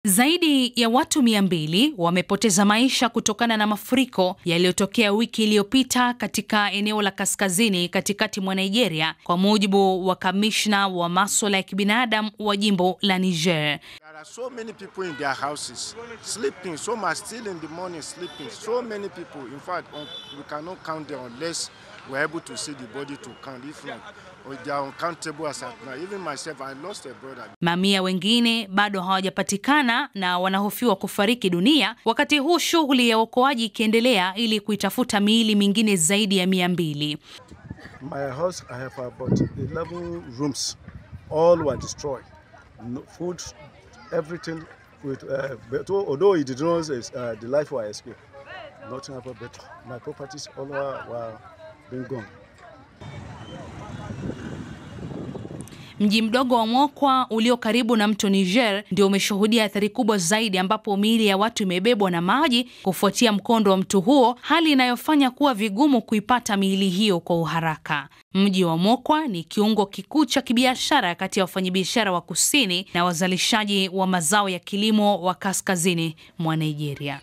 Zaidi ya watu 200 wamepoteza maisha kutokana na mafuriko yaliyotokea wiki iliyopita katika eneo la kaskazini katikati mwa Nigeria, kwa mujibu wa kamishna wa masuala ya kibinadamu wa jimbo la Niger. There are so many people in their houses sleeping, some are still in the morning sleeping. So many people, in fact, we cannot count them unless we're able to see the body to count. If not, they are uncountable as at now. Even myself, I lost a brother. Mamia wengine bado hawajapatikana na wanahofiwa kufariki dunia, wakati huu shughuli ya uokoaji ikiendelea ili kuitafuta miili mingine zaidi ya 200. My house, I have about 11 rooms. All were destroyed. No food, everything. Although it did not the life were escape, nothing happened. But my properties all were being gone. Mji mdogo wa Mokwa ulio karibu na mto Niger ndio umeshuhudia athari kubwa zaidi, ambapo miili ya watu imebebwa na maji kufuatia mkondo wa mto huo, hali inayofanya kuwa vigumu kuipata miili hiyo kwa uharaka. Mji wa Mokwa ni kiungo kikuu cha kibiashara kati ya wafanyabiashara wa kusini na wazalishaji wa mazao ya kilimo wa kaskazini mwa Nigeria.